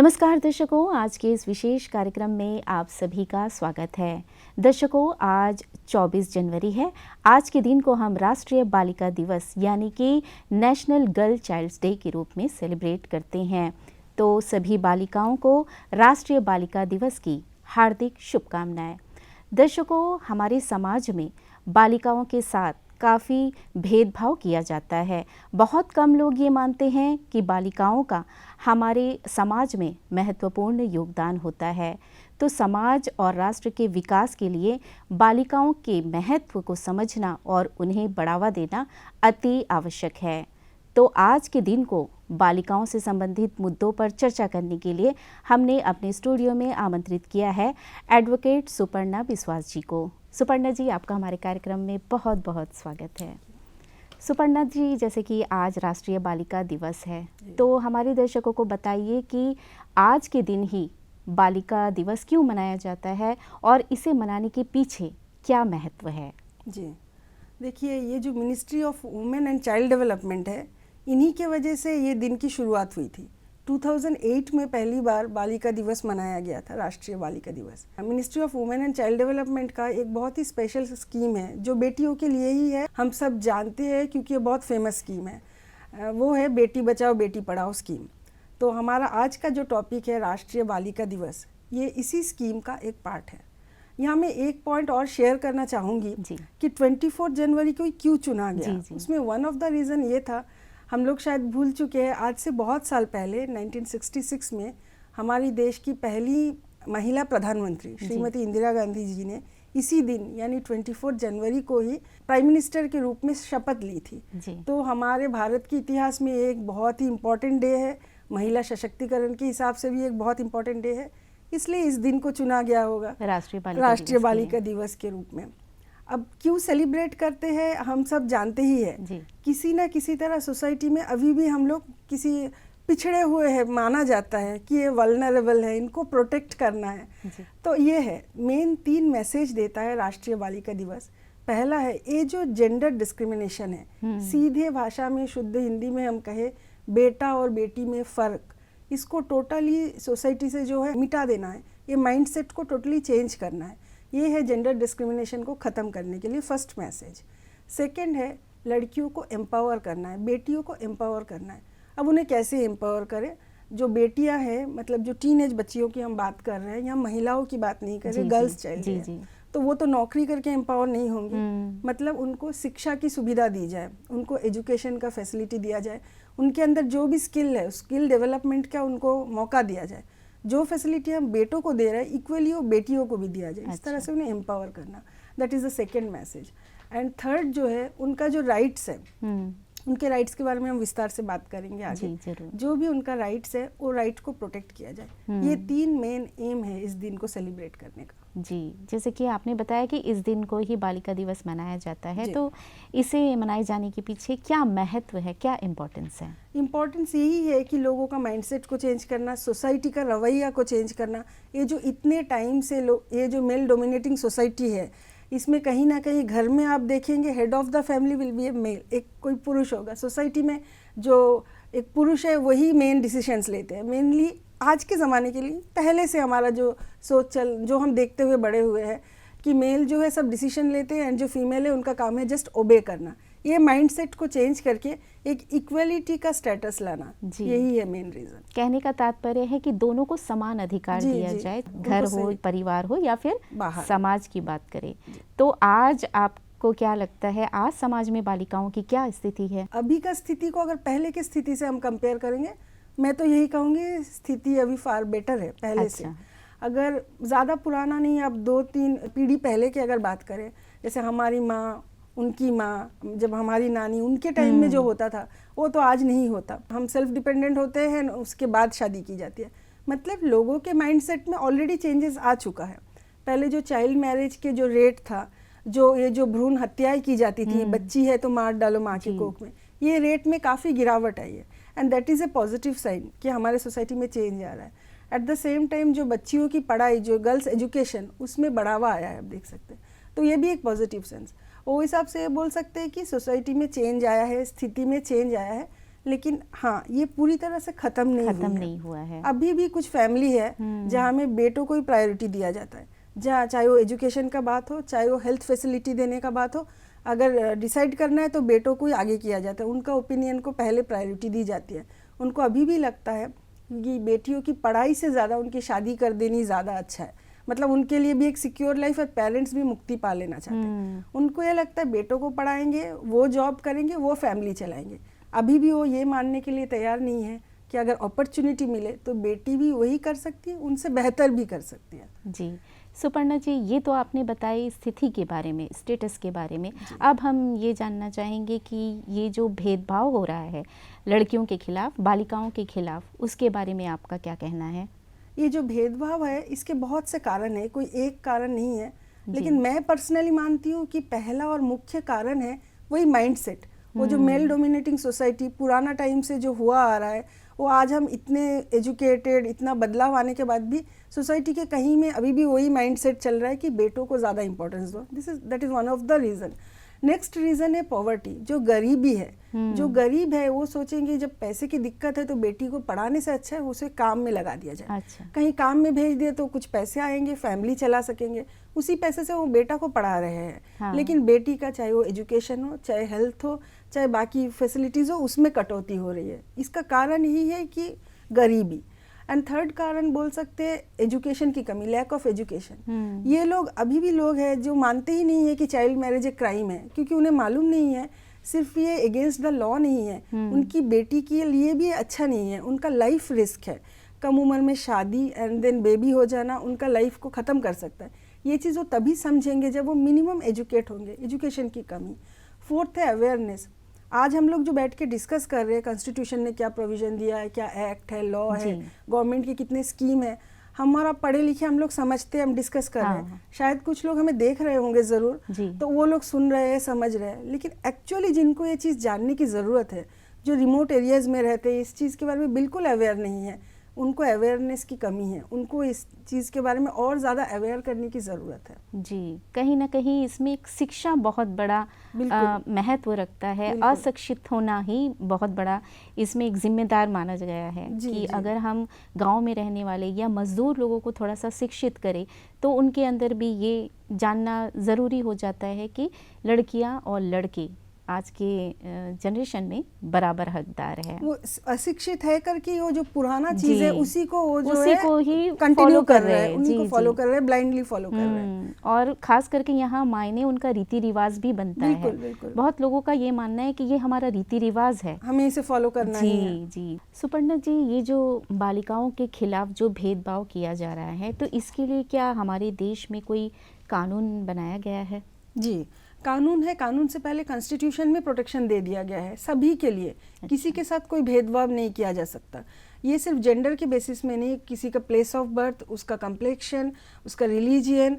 नमस्कार दर्शकों, आज के इस विशेष कार्यक्रम में आप सभी का स्वागत है। दर्शकों, आज 24 जनवरी है। आज के दिन को हम राष्ट्रीय बालिका दिवस यानी कि नेशनल गर्ल चाइल्ड्स डे के रूप में सेलिब्रेट करते हैं। तो सभी बालिकाओं को राष्ट्रीय बालिका दिवस की हार्दिक शुभकामनाएं। दर्शकों, हमारे समाज में बालिकाओं के साथ काफ़ी भेदभाव किया जाता है। बहुत कम लोग ये मानते हैं कि बालिकाओं का हमारे समाज में महत्वपूर्ण योगदान होता है। तो समाज और राष्ट्र के विकास के लिए बालिकाओं के महत्व को समझना और उन्हें बढ़ावा देना अति आवश्यक है। तो आज के दिन को बालिकाओं से संबंधित मुद्दों पर चर्चा करने के लिए हमने अपने स्टूडियो में आमंत्रित किया है एडवोकेट सुपर्णा बिस्वास जी को। सुपर्णा जी, आपका हमारे कार्यक्रम में बहुत बहुत स्वागत है। सुपर्णा जी, जैसे कि आज राष्ट्रीय बालिका दिवस है, तो हमारे दर्शकों को बताइए कि आज के दिन ही बालिका दिवस क्यों मनाया जाता है और इसे मनाने के पीछे क्या महत्व है? जी देखिए, ये जो ministry of women and child development है, इन्हीं के वजह से ये दिन की शुरुआत हुई थी। 2008 में पहली बार बालिका दिवस मनाया गया था, राष्ट्रीय बालिका दिवस। Ministry of women and child development का एक बहुत ही स्पेशल स्कीम है जो बेटियों के लिए ही है। हम सब जानते हैं क्योंकि ये बहुत फेमस स्कीम है। वो है बेटी बचाओ बेटी पढ़ाओ स्कीम। तो हमारा आज का जो टॉपिक है राष्ट्रीय बालिका दिवस, ये इसी स्कीम का एक पार्ट है। यहाँ मैं एक पॉइंट और शेयर करना चाहूँगी कि 24 जनवरी को क्यों चुना गया। उसमें वन ऑफ द रीज़न ये था, हम लोग शायद भूल चुके हैं, आज से बहुत साल पहले 1966 में हमारी देश की पहली महिला प्रधानमंत्री श्रीमती इंदिरा गांधी जी ने इसी दिन यानी 24 जनवरी को ही प्राइम मिनिस्टर के रूप में शपथ ली थी। तो हमारे भारत के इतिहास में एक बहुत ही इम्पोर्टेंट डे है, महिला सशक्तिकरण के हिसाब से भी एक बहुत इम्पोर्टेंट डे है, इसलिए इस दिन को चुना गया होगा राष्ट्रीय बालिका दिवस के रूप में। अब क्यों सेलिब्रेट करते हैं हम सब जानते ही है। किसी ना किसी तरह सोसाइटी में अभी भी हम लोग किसी पिछड़े हुए हैं, माना जाता है कि ये वल्नरेबल है, इनको प्रोटेक्ट करना है। तो ये है मेन 3 मैसेज देता है राष्ट्रीय बालिका दिवस। पहला है ये जो जेंडर डिस्क्रिमिनेशन है, सीधे भाषा में शुद्ध हिंदी में हम कहे बेटा और बेटी में फ़र्क, इसको टोटली सोसाइटी से जो है मिटा देना है। ये माइंडसेट को टोटली चेंज करना है। ये है जेंडर डिस्क्रिमिनेशन को ख़त्म करने के लिए फर्स्ट मैसेज। सेकंड है लड़कियों को एम्पावर करना है, बेटियों को एम्पावर करना है। अब उन्हें कैसे एम्पावर करें? जो बेटियां हैं, मतलब जो टीनेज बच्चियों की हम बात कर रहे हैं, यहाँ महिलाओं की बात नहीं कर रहे, गर्ल्स चाइल्ड है, तो वो तो नौकरी करके एम्पावर नहीं होंगी। मतलब उनको शिक्षा की सुविधा दी जाए, उनको एजुकेशन का फैसिलिटी दिया जाए, उनके अंदर जो भी स्किल है स्किल डेवलपमेंट का उनको मौका दिया जाए। जो फैसिलिटी हम बेटों को दे रहे हैं इक्वली वो बेटियों को भी दिया जाए। इस तरह से उन्हें एम्पावर करना, that is the second message. And third जो है उनका जो राइट्स है, उनके राइट्स के बारे में हम विस्तार से बात करेंगे आगे। जो भी उनका राइट्स है वो राइट को प्रोटेक्ट किया जाए। ये 3 मेन एम है इस दिन को सेलिब्रेट करने का। जी, जैसे कि आपने बताया कि इस दिन को ही बालिका दिवस मनाया जाता है, तो इसे मनाए जाने के पीछे क्या महत्व है, क्या इम्पोर्टेंस है? इम्पोर्टेंस यही है कि लोगों का माइंडसेट को चेंज करना, सोसाइटी का रवैया को चेंज करना। ये जो इतने टाइम से ये जो मेल डोमिनेटिंग सोसाइटी है, इसमें कहीं ना कहीं घर में आप देखेंगे head of the family will be a male, एक कोई पुरुष होगा। सोसाइटी में जो एक पुरुष है वही मेन डिसीजंस लेते हैं। मेनली आज के ज़माने के लिए पहले से हमारा जो जो हम देखते हुए बड़े हुए हैं कि मेल जो है सब डिसीजन लेते हैं एंड जो फीमेल है उनका काम है जस्ट ओबे करना। ये माइंडसेट को चेंज करके एक इक्वलिटी का स्टेटस लाना, यही है मेन रीज़न। कहने का तात्पर्य है कि दोनों को समान अधिकार दिया जाए, घर हो, परिवार हो या फिर समाज की बात करें। तो आज आपको क्या लगता है, आज समाज में बालिकाओं की क्या स्थिति है? अभी का स्थिति को अगर पहले की स्थिति से हम कंपेयर करेंगे, मैं तो यही कहूँगी स्थिति अभी फार बेटर है पहले से। अगर ज़्यादा पुराना नहीं, अब 2-3 पीढ़ी पहले की अगर बात करें, जैसे हमारी माँ, उनकी माँ, जब हमारी नानी, उनके टाइम में जो होता था वो तो आज नहीं होता। हम सेल्फ डिपेंडेंट होते हैं, उसके बाद शादी की जाती है। मतलब लोगों के माइंडसेट में ऑलरेडी चेंजेस आ चुका है। पहले जो चाइल्ड मैरिज के जो रेट था, जो भ्रूण हत्याएं की जाती थी, बच्ची है तो मार डालो माँ की कोख में, ये रेट में काफ़ी गिरावट आई है। And that is a positive sign कि हमारे सोसाइटी में चेंज आ रहा है। एट द सेम टाइम जो बच्चियों की पढ़ाई, जो गर्ल्स एजुकेशन, उसमें बढ़ावा आया है, आप देख सकते हैं। तो ये भी एक पॉजिटिव सेंस। वो हिसाब से बोल सकते हैं कि सोसाइटी में चेंज आया है, स्थिति में चेंज आया है। लेकिन हाँ, ये पूरी तरह से खत्म नहीं हुआ है। अभी भी कुछ फैमिली है जहाँ में बेटों को ही प्रायोरिटी दिया जाता है, जहाँ चाहे वो एजुकेशन का बात हो, चाहे वो हेल्थ फैसिलिटी देने का बात हो, अगर डिसाइड करना है तो बेटों को ही आगे किया जाता है, उनका ओपिनियन को पहले प्रायोरिटी दी जाती है। उनको अभी भी लगता है कि बेटियों की पढ़ाई से ज़्यादा उनकी शादी कर देनी ज़्यादा अच्छा है, मतलब उनके लिए भी एक सिक्योर लाइफ और पेरेंट्स भी मुक्ति पा लेना चाहते हैं। उनको ये लगता है बेटों को पढ़ाएंगे, वो जॉब करेंगे, वो फैमिली चलाएंगे। अभी भी वो ये मानने के लिए तैयार नहीं है कि अगर अपॉर्चुनिटी मिले तो बेटी भी वही कर सकती है, उनसे बेहतर भी कर सकती है। जी सुपर्णा जी, ये तो आपने बताई स्थिति के बारे में, स्टेटस के बारे में। अब हम ये जानना चाहेंगे कि ये जो भेदभाव हो रहा है लड़कियों के खिलाफ, बालिकाओं के खिलाफ, उसके बारे में आपका क्या कहना है? ये जो भेदभाव है इसके बहुत से कारण है, कोई एक कारण नहीं है, लेकिन मैं पर्सनली मानती हूँ कि पहला और मुख्य कारण है वही माइंडसेट। वो जो मेल डोमिनेटिंग सोसाइटी पुराना टाइम से जो हुआ आ रहा है, वो आज हम इतने एजुकेटेड, इतना बदलाव आने के बाद भी सोसाइटी के कहीं में अभी भी वही माइंडसेट चल रहा है कि बेटों को ज़्यादा इंपॉर्टेंस दो। That is one of the reason. Next reason है पॉवर्टी, जो गरीबी है। जो गरीब है वो सोचेंगे जब पैसे की दिक्कत है तो बेटी को पढ़ाने से अच्छा है उसे काम में लगा दिया जाए। अच्छा। कहीं काम में भेज दिए तो कुछ पैसे आएंगे, फैमिली चला सकेंगे, उसी पैसे से वो बेटा को पढ़ा रहे हैं। हाँ। लेकिन बेटी का चाहे वो एजुकेशन हो, चाहे हेल्थ हो, चाहे बाकी फैसिलिटीज़ हो, उसमें कटौती हो रही है। इसका कारण यही है कि गरीबी। एंड थर्ड कारण बोल सकते हैं एजुकेशन की कमी, लैक ऑफ एजुकेशन। ये लोग अभी भी लोग हैं जो मानते ही नहीं है कि चाइल्ड मैरिज एक क्राइम है, क्योंकि उन्हें मालूम नहीं है, सिर्फ ये अगेंस्ट द लॉ नहीं है, उनकी बेटी के लिए भी अच्छा नहीं है, उनका लाइफ रिस्क है। कम उम्र में शादी एंड देन बेबी हो जाना उनका लाइफ को ख़त्म कर सकता है। ये चीज़ वो तभी समझेंगे जब वो मिनिमम एजुकेट होंगे। एजुकेशन की कमी। फोर्थ है अवेयरनेस। आज हम लोग जो बैठ के डिस्कस कर रहे हैं, कॉन्स्टिट्यूशन ने क्या प्रोविजन दिया है, क्या एक्ट है, लॉ है, गवर्नमेंट की कितने स्कीम है, हमारा पढ़े लिखे हम लोग समझते हैं, हम डिस्कस कर रहे हैं। शायद कुछ लोग हमें देख रहे होंगे ज़रूर, तो वो लोग सुन रहे हैं, समझ रहे हैं, लेकिन एक्चुअली जिनको ये चीज़ जानने की ज़रूरत है, जो रिमोट एरियाज़ में रहते हैं, इस चीज़ के बारे में बिल्कुल अवेयर नहीं है, उनको अवेयरनेस की कमी है, उनको इस चीज़ के बारे में और ज़्यादा अवेयर करने की ज़रूरत है। जी, कहीं ना कहीं इसमें एक शिक्षा बहुत बड़ा महत्व रखता है। अशिक्षित होना ही बहुत बड़ा इसमें एक जिम्मेदार माना गया है कि अगर हम गांव में रहने वाले या मजदूर लोगों को थोड़ा सा शिक्षित करें तो उनके अंदर भी ये जानना ज़रूरी हो जाता है कि लड़कियां और लड़के आज के जनरेशन में बराबर हकदार है। वो अशिक्षित है करके वो जो पुराना चीज है उसी को वो जो उसी को ही कंटिन्यू कर रहे हैं, उन्हीं को फॉलो कर रहे हैं, ब्लाइंडली फॉलो कर रहे हैं। और खास करके यहाँ मायने उनका रीति रिवाज भी बनता है। बिल्कुल। बहुत लोगों का ये मानना है कि ये हमारा रीति रिवाज है, हमें इसे फॉलो करना है। जी। सुपर्णा जी, ये जो बालिकाओं के खिलाफ जो भेदभाव किया जा रहा है, तो इसके लिए क्या हमारे देश में कोई कानून बनाया गया है? जी, कानून है। कानून से पहले कॉन्स्टिट्यूशन में प्रोटेक्शन दे दिया गया है सभी के लिए। किसी के साथ कोई भेदभाव नहीं किया जा सकता। ये सिर्फ जेंडर के बेसिस में नहीं, किसी का प्लेस ऑफ बर्थ, उसका कम्प्लेक्शन, उसका रिलीजियन,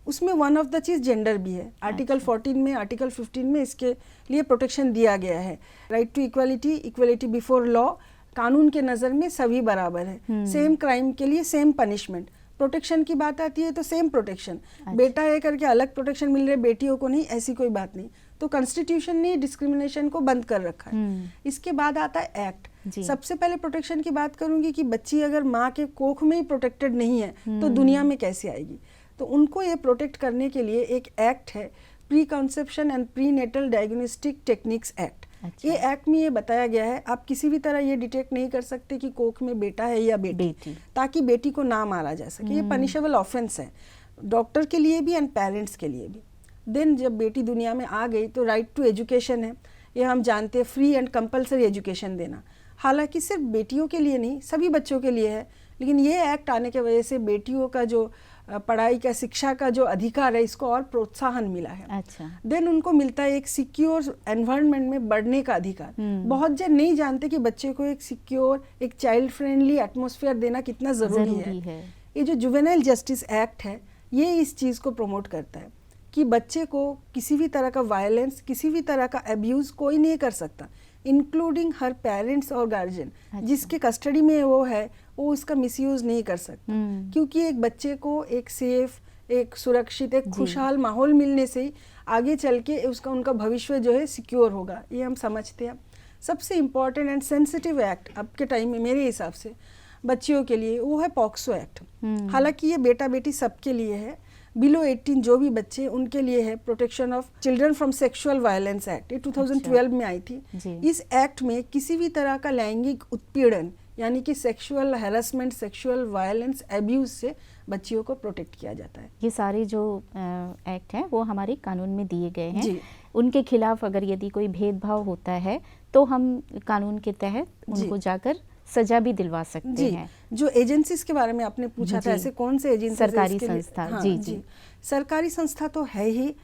उसमें one of the cheese gender भी है। आर्टिकल 14 में, आर्टिकल 15 में इसके लिए प्रोटेक्शन दिया गया है। Right to equality, equality before law, कानून के नज़र में सभी बराबर है। सेम क्राइम के लिए सेम पनिशमेंट। प्रोटेक्शन की बात आती है तो सेम प्रोटेक्शन। बेटा है करके अलग प्रोटेक्शन मिल रहे, बेटियों को नहीं, ऐसी कोई बात नहीं। तो कॉन्स्टिट्यूशन ने डिस्क्रिमिनेशन को बंद कर रखा है। इसके बाद आता है एक्ट। सबसे पहले प्रोटेक्शन की बात करूंगी कि बच्ची अगर माँ के कोख में ही प्रोटेक्टेड नहीं है तो दुनिया में कैसे आएगी। तो उनको ये प्रोटेक्ट करने के लिए एक एक्ट है, pre conception and pre natal diagnostic techniques act. ये एक्ट में ये बताया गया है आप किसी भी तरह ये डिटेक्ट नहीं कर सकते कि कोख में बेटा है या बेटी, ताकि बेटी को ना मारा जा सके। ये पनिशेबल ऑफेंस है, डॉक्टर के लिए भी एंड पेरेंट्स के लिए भी। देन जब बेटी दुनिया में आ गई तो राइट टू एजुकेशन है। ये हम जानते हैं, फ्री एंड कंपलसरी एजुकेशन देना। हालांकि सिर्फ बेटियों के लिए नहीं, सभी बच्चों के लिए है, लेकिन ये एक्ट आने की वजह से बेटियों का जो पढ़ाई का, शिक्षा का जो अधिकार है, इसको और प्रोत्साहन मिला है। अच्छा। देन उनको मिलता है एक सिक्योर एनवायरनमेंट में बढ़ने का अधिकार। बहुत जन नहीं जानते कि बच्चे को एक सिक्योर, एक चाइल्ड फ्रेंडली एटमॉस्फेयर देना कितना जरूरी है। ये जो जुवेनाइल जस्टिस एक्ट है, ये इस चीज़ को प्रमोट करता है कि बच्चे को किसी भी तरह का वायलेंस, किसी भी तरह का अब्यूज़ कोई नहीं कर सकता, इंक्लूडिंग हर पेरेंट्स और गार्जियन। अच्छा। जिसके कस्टडी में वो है वो उसका मिसयूज़ नहीं कर सकता, क्योंकि एक बच्चे को एक सेफ, एक सुरक्षित, एक खुशहाल माहौल मिलने से ही आगे चल के उसका, उनका भविष्य जो है सिक्योर होगा। ये हम समझते हैं। सबसे इम्पॉर्टेंट एंड सेंसिटिव एक्ट अब के टाइम में मेरे हिसाब से बच्चियों के लिए वो है पॉक्सो एक्ट। हालांकि ये बेटा बेटी सबके लिए है, बिलो 18 जो भी बच्चे उनके लिए है protection of children from sexual violence act, ये 2012 में आई थी। इस एक्ट में किसी भी तरह का लैंगिक उत्पीड़न यानी कि sexual harassment, sexual violence, abuse से बच्चियों को प्रोटेक्ट किया जाता है। ये सारे जो एक्ट हैं वो हमारे कानून में दिए गए हैं। उनके खिलाफ अगर यदि कोई भेदभाव होता है तो हम कानून के तहत उनको जाकर सजा भी दिलवा सकते हैं। जो एजेंसीज के बारे में आपने पूछा था, ऐसे कौन से एजेंसी? सरकारी संस्था। हाँ, जी, सरकारी संस्था तो है ही,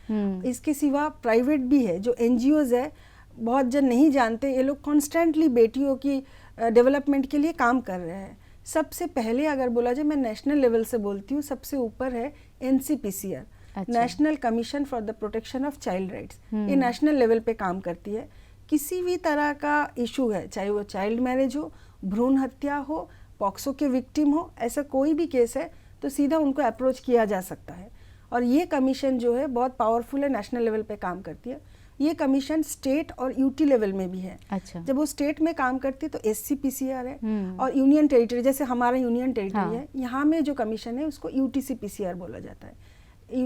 इसके सिवा प्राइवेट भी है। जो एनजीओज है, बहुत जन नहीं जानते, ये लोग कॉन्स्टेंटली बेटियों की डेवलपमेंट के लिए काम कर रहे हैं। सबसे पहले अगर बोला जाए, मैं नेशनल लेवल से बोलती हूँ, सबसे ऊपर है NCPCR, national commission for the protection of child rights. ये नेशनल लेवल पे काम करती है। किसी भी तरह का इशू है, चाहे वो चाइल्ड मैरिज हो, भ्रूण हत्या हो, पॉक्सो के विक्टिम हो, ऐसा कोई भी केस है तो सीधा उनको अप्रोच किया जा सकता है। और ये कमीशन जो है बहुत पावरफुल है, नेशनल लेवल पे काम करती है। ये कमीशन स्टेट और यूटी लेवल में भी है। अच्छा। जब वो स्टेट में काम करती है तो SCPCR है, और यूनियन टेरिटरी, जैसे हमारा यूनियन टेरिटरी है, यहाँ में जो कमीशन है उसको UTCPCR बोला जाता है,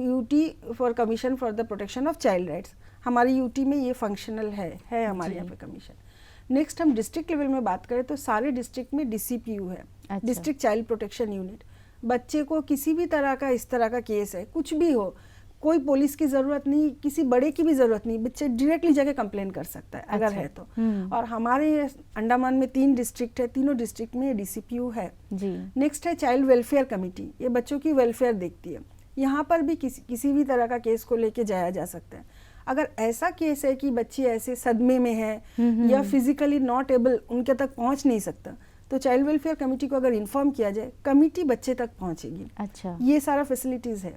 UT for commission for the protection of child rights. हमारी यूटी में ये फंक्शनल है हमारे यहाँ पे कमीशन। नेक्स्ट हम डिस्ट्रिक्ट लेवल में बात करें तो सारे डिस्ट्रिक्ट में DCPU है, डिस्ट्रिक्ट चाइल्ड प्रोटेक्शन यूनिट। बच्चे को किसी भी तरह का इस तरह का केस है, कुछ भी हो, कोई पुलिस की जरूरत नहीं, किसी बड़े की भी जरूरत नहीं, बच्चे डायरेक्टली जाके कंप्लेन कर सकता है अगर है तो। और हमारे अंडमान में 3 डिस्ट्रिक्ट है, तीनों डिस्ट्रिक्ट में DCPU है। नेक्स्ट है चाइल्ड वेलफेयर कमेटी, ये बच्चों की वेलफेयर देखती है। यहाँ पर भी किसी भी तरह का केस को लेके जाया जा सकता है। अगर ऐसा केस है कि बच्ची ऐसे सदमे में है या फिजिकली नॉट एबल, उनके तक पहुंच नहीं सकता, तो चाइल्ड वेलफेयर कमेटी को अगर इन्फॉर्म किया जाए, कमेटी बच्चे तक पहुंचेगी। अच्छा। ये सारा फैसिलिटीज है।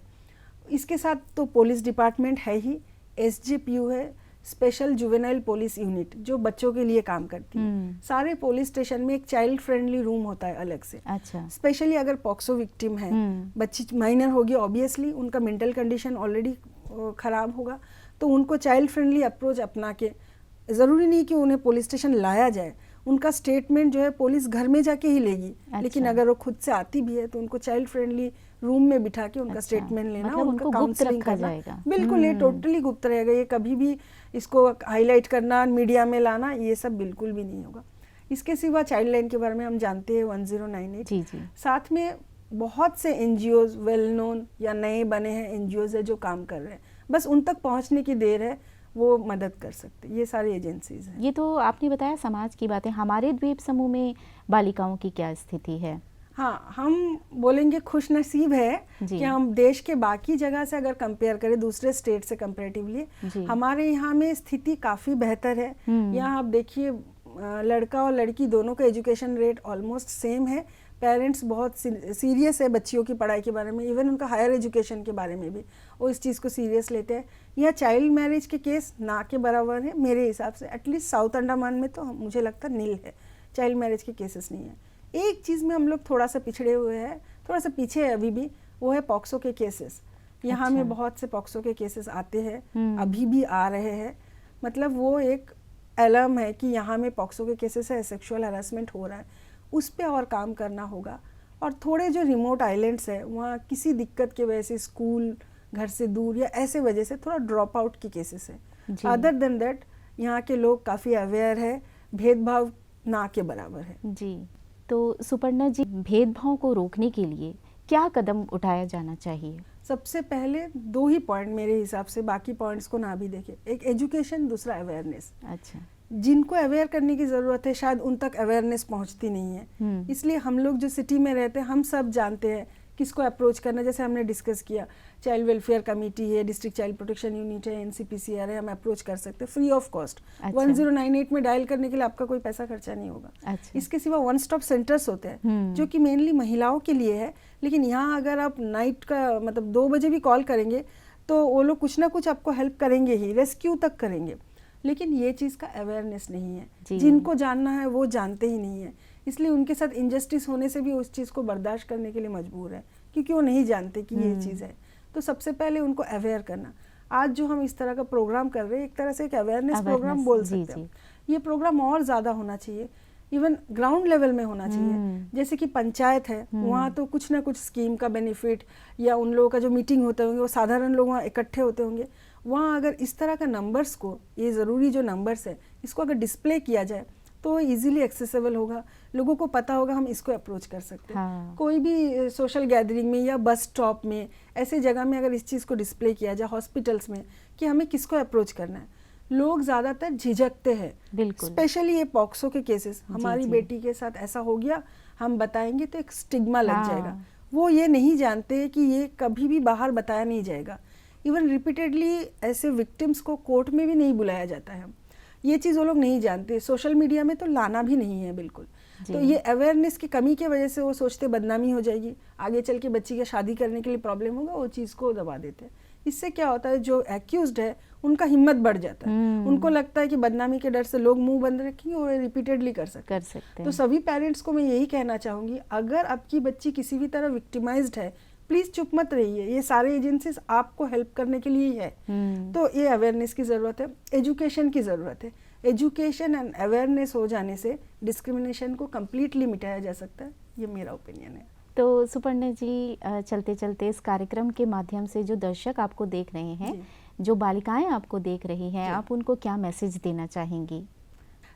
इसके साथ तो पुलिस डिपार्टमेंट है ही, SJPU है, स्पेशल जुवेनाइल पुलिस यूनिट, जो बच्चों के लिए काम करती है। सारे पुलिस स्टेशन में एक चाइल्ड फ्रेंडली रूम होता है अलग से। अच्छा। स्पेशली अगर पॉक्सो विक्टिम है, बच्ची माइनर होगी, ऑब्वियसली उनका मेंटल कंडीशन ऑलरेडी खराब होगा, तो उनको चाइल्ड फ्रेंडली अप्रोच अपना के, ज़रूरी नहीं कि उन्हें पुलिस स्टेशन लाया जाए, उनका स्टेटमेंट जो है पुलिस घर में जाके ही लेगी। अच्छा। लेकिन अगर वो खुद से आती भी है तो उनको चाइल्ड फ्रेंडली रूम में बिठा के उनका स्टेटमेंट लेना, मतलब उनका काउंसलिंग करना, बिल्कुल ये टोटली गुप्त रहेगा। ये कभी भी इसको हाईलाइट करना, मीडिया में लाना, ये सब बिल्कुल भी नहीं होगा। इसके सिवा चाइल्ड लाइन के बारे में हम जानते हैं 1098। जी। साथ में बहुत से NGOs वेल नोन या नए बने हैं NGOs है जो काम कर रहे हैं, बस उन तक पहुंचने की देर है, वो मदद कर सकते। ये सारी एजेंसीज हैं। ये तो आपने बताया समाज की बातें। हमारे द्वीप समूह में बालिकाओं की क्या स्थिति है? हाँ, हम बोलेंगे खुश नसीब है कि हम देश के बाकी जगह से अगर कंपेयर करें, दूसरे स्टेट से कंपेरेटिवली, हमारे यहाँ में स्थिति काफ़ी बेहतर है। यहाँ आप देखिए, लड़का और लड़की दोनों का एजुकेशन रेट ऑलमोस्ट सेम है। पेरेंट्स बहुत सीरियस है बच्चियों की पढ़ाई के बारे में, इवन उनका हायर एजुकेशन के बारे में भी वो इस चीज़ को सीरियस लेते हैं। यह चाइल्ड मैरिज के केस ना के बराबर है मेरे हिसाब से। एटलीस्ट साउथ अंडमान में तो मुझे लगता नील है, चाइल्ड मैरिज के केसेस नहीं है। एक चीज़ में हम लोग थोड़ा सा पिछड़े हुए हैं, थोड़ा सा पीछे है अभी भी, वो है पॉक्सो के केसेस। यहाँ में बहुत से पॉक्सो के केसेस आते हैं, अभी भी आ रहे हैं। मतलब वो एक अलार्म है कि यहाँ में पॉक्सो के केसेस है, सेक्सुअल हरासमेंट हो रहा है, उस पे और काम करना होगा। और थोड़े जो रिमोट आइलैंड्स है, वहाँ किसी दिक्कत की वजह से स्कूल घर से दूर या ऐसे वजह से थोड़ा ड्रॉप आउट की केसेस है। अदर देन दैट यहाँ के लोग काफ़ी अवेयर है, भेदभाव ना के बराबर है। जी, तो सुपर्णा जी, भेदभाव को रोकने के लिए क्या कदम उठाया जाना चाहिए? सबसे पहले 2 ही पॉइंट मेरे हिसाब से, बाकी पॉइंट्स को ना भी देखें। एक एजुकेशन, दूसरा अवेयरनेस। अच्छा। जिनको अवेयर करने की ज़रूरत है, शायद उन तक अवेयरनेस पहुंचती नहीं है। इसलिए हम लोग जो सिटी में रहते हैं, हम सब जानते हैं किसको अप्रोच करना। जैसे हमने डिस्कस किया, चाइल्ड वेलफेयर कमेटी है, डिस्ट्रिक्ट चाइल्ड प्रोटेक्शन यूनिट है, NCPCR है, हम अप्रोच कर सकते हैं फ्री ऑफ कॉस्ट। 1098 में डायल करने के लिए आपका कोई पैसा खर्चा नहीं होगा। अच्छा। इसके सिवा 1 स्टॉप सेंटर्स होते हैं जो कि मेनली महिलाओं के लिए है। लेकिन यहाँ अगर आप नाइट का मतलब 2 बजे भी कॉल करेंगे तो वो लोग कुछ ना कुछ आपको हेल्प करेंगे ही, रेस्क्यू तक करेंगे। लेकिन ये चीज़ का अवेयरनेस नहीं है। जिनको जानना है वो जानते ही नहीं है, इसलिए उनके साथ इनजस्टिस होने से भी उस चीज़ को बर्दाश्त करने के लिए मजबूर है, क्योंकि वो नहीं जानते कि ये चीज़ है। तो सबसे पहले उनको अवेयर करना। आज जो हम इस तरह का प्रोग्राम कर रहे हैं, एक तरह से एक अवेयरनेस प्रोग्राम बोल सकते हैं। ये प्रोग्राम और ज़्यादा होना चाहिए, इवन ग्राउंड लेवल में होना चाहिए। जैसे कि पंचायत है, वहाँ तो कुछ ना कुछ स्कीम का बेनिफिट, या उन लोगों का जो मीटिंग होते होंगे, वो साधारण लोग वहाँ इकट्ठे होते होंगे, वहाँ अगर इस तरह का नंबर्स को, ये ज़रूरी जो नंबर्स है, इसको अगर डिस्प्ले किया जाए तो इजीली एक्सेसिबल होगा, लोगों को पता होगा हम इसको अप्रोच कर सकते हैं। हाँ। कोई भी सोशल गैदरिंग में या बस स्टॉप में, ऐसे जगह में अगर इस चीज़ को डिस्प्ले किया जाए, हॉस्पिटल्स में, कि हमें किसको अप्रोच करना है। लोग ज़्यादातर झिझकते हैं, स्पेशली ये पॉक्सो के केसेस, हमारी बेटी के साथ ऐसा हो गया, हम बताएंगे तो एक स्टिग्मा लग जाएगा। वो ये नहीं जानते कि ये कभी भी बाहर बताया नहीं जाएगा। इवन रिपीटेडली ऐसे विक्टिम्स को कोर्ट में भी नहीं बुलाया जाता है, ये चीज़ वो लोग नहीं जानते। सोशल मीडिया में तो लाना भी नहीं है बिल्कुल। तो ये अवेयरनेस की कमी की वजह से वो सोचते बदनामी हो जाएगी, आगे चल के बच्ची की शादी करने के लिए प्रॉब्लम होगा, वो चीज़ को दबा देते हैं। इससे क्या होता है, जो एक्यूज्ड है उनका हिम्मत बढ़ जाता है, उनको लगता है कि बदनामी के डर से लोग मुंह बंद रखेंगे, वो रिपीटेडली कर सकते हैं। तो सभी पेरेंट्स को मैं यही कहना चाहूँगी, अगर आपकी बच्ची किसी भी तरह विक्टिमाइज्ड है, प्लीज चुप मत रहिए, ये सारे एजेंसीज आपको हेल्प करने के लिए ही है। तो ये अवेयरनेस की ज़रूरत है, एजुकेशन की ज़रूरत है। एजुकेशन एंड अवेयरनेस हो जाने से डिस्क्रिमिनेशन को कम्प्लीटली मिटाया जा सकता है, ये मेरा ओपिनियन है। तो सुपर्णा जी, चलते चलते इस कार्यक्रम के माध्यम से जो दर्शक आपको देख रहे हैं, जो बालिकाएं आपको देख रही हैं, आप उनको क्या मैसेज देना चाहेंगी?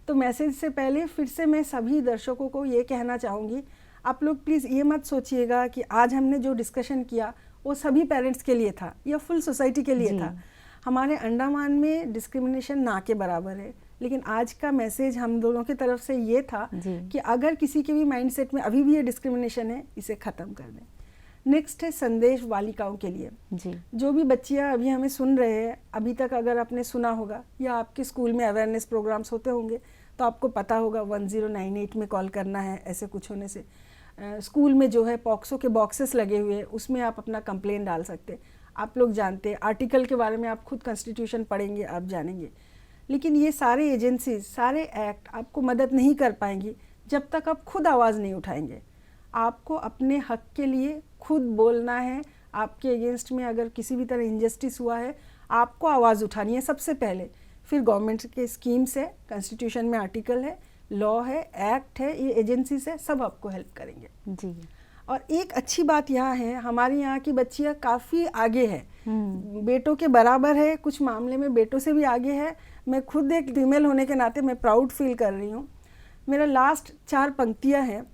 तो मैसेज से पहले फिर से मैं सभी दर्शकों को ये कहना चाहूँगी, आप लोग प्लीज़ ये मत सोचिएगा कि आज हमने जो डिस्कशन किया वो सभी पेरेंट्स के लिए था या फुल सोसाइटी के लिए था। हमारे अंडमान में डिस्क्रिमिनेशन ना के बराबर है, लेकिन आज का मैसेज हम दोनों की तरफ से ये था कि अगर किसी के भी माइंडसेट में अभी भी ये डिस्क्रिमिनेशन है, इसे ख़त्म कर दें। नेक्स्ट है संदेश बालिकाओं के लिए। जो भी बच्चियां अभी हमें सुन रहे हैं, अभी तक अगर आपने सुना होगा या आपके स्कूल में अवेयरनेस प्रोग्राम्स होते होंगे तो आपको पता होगा 1098 में कॉल करना है। ऐसे कुछ होने से स्कूल में जो है पॉक्सो के बॉक्सेस लगे हुए हैं, उसमें आप अपना कंप्लेंट डाल सकते हैं। आप लोग जानते हैं, आर्टिकल के बारे में आप खुद कॉन्स्टिट्यूशन पढ़ेंगे, आप जानेंगे। लेकिन ये सारे एजेंसीज, सारे एक्ट आपको मदद नहीं कर पाएंगी जब तक आप खुद आवाज़ नहीं उठाएंगे। आपको अपने हक के लिए खुद बोलना है। आपके अगेंस्ट में अगर किसी भी तरह इंजस्टिस हुआ है, आपको आवाज़ उठानी है सबसे पहले। फिर गवर्नमेंट के स्कीम्स है, कॉन्स्टिट्यूशन में आर्टिकल है, लॉ है, एक्ट है, ये एजेंसीज है, सब आपको हेल्प करेंगे जी। और एक अच्छी बात यहाँ है, हमारी यहाँ की बच्चियाँ काफ़ी आगे है, बेटों के बराबर है, कुछ मामले में बेटों से भी आगे है। मैं खुद एक फीमेल होने के नाते मैं प्राउड फील कर रही हूँ। मेरा लास्ट 4 पंक्तियाँ हैं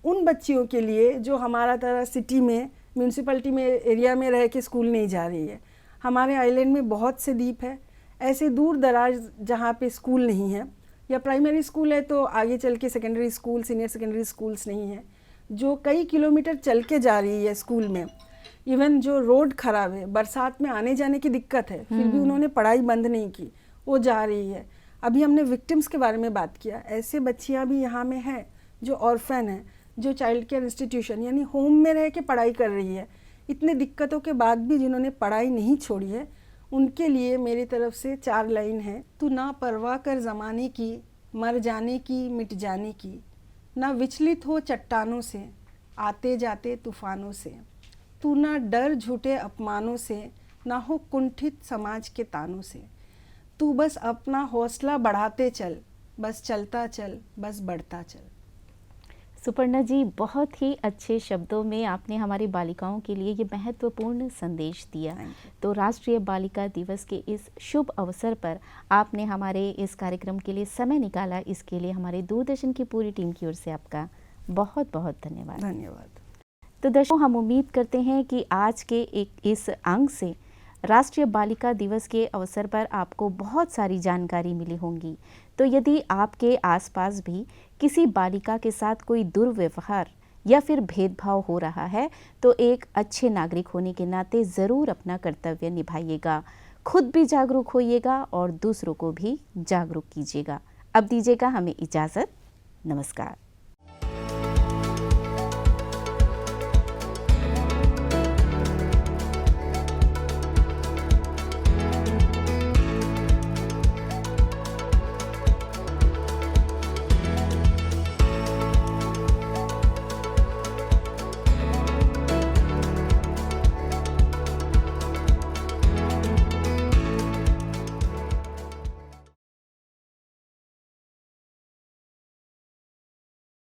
उन बच्चियों के लिए जो हमारा तरह सिटी में, म्यूनसिपैलिटी में, एरिया में रह के स्कूल नहीं जा रही है। हमारे आइलैंड में बहुत से द्वीप है, ऐसे दूर दराज जहाँ पे स्कूल नहीं है, या प्राइमरी स्कूल है तो आगे चल के secondary school, senior secondary schools नहीं है, जो कई किलोमीटर चल के जा रही है स्कूल में। इवन जो रोड खराब है, बरसात में आने जाने की दिक्कत है, फिर भी उन्होंने पढ़ाई बंद नहीं की, वो जा रही है। अभी हमने विक्टिम्स के बारे में बात किया, ऐसे बच्चियां भी यहाँ में हैं जो ऑर्फन है, जो चाइल्ड केयर इंस्टीट्यूशन यानी होम में रह के पढ़ाई कर रही है। इतने दिक्कतों के बाद भी जिन्होंने पढ़ाई नहीं छोड़ी है, उनके लिए मेरी तरफ से 4 लाइन है। तू ना परवाह कर ज़माने की, मर जाने की, मिट जाने की, ना विचलित हो चट्टानों से, आते जाते तूफानों से। तू ना डर झूठे अपमानों से, ना हो कुंठित समाज के तानों से। तू बस अपना हौसला बढ़ाते चल, बस चलता चल, बस बढ़ता चल। सुपर्णा जी, बहुत ही अच्छे शब्दों में आपने हमारी बालिकाओं के लिए ये महत्वपूर्ण संदेश दिया। तो राष्ट्रीय बालिका दिवस के इस शुभ अवसर पर आपने हमारे इस कार्यक्रम के लिए समय निकाला, इसके लिए हमारे दूरदर्शन की पूरी टीम की ओर से आपका बहुत बहुत धन्यवाद। धन्यवाद। तो दर्शकों, हम उम्मीद करते हैं कि आज के इस अंक से राष्ट्रीय बालिका दिवस के अवसर पर आपको बहुत सारी जानकारी मिली होंगी। तो यदि आपके आसपास भी किसी बालिका के साथ कोई दुर्व्यवहार या फिर भेदभाव हो रहा है, तो एक अच्छे नागरिक होने के नाते ज़रूर अपना कर्तव्य निभाइएगा, खुद भी जागरूक होइएगा और दूसरों को भी जागरूक कीजिएगा। अब दीजिएगा हमें इजाज़त। नमस्कार।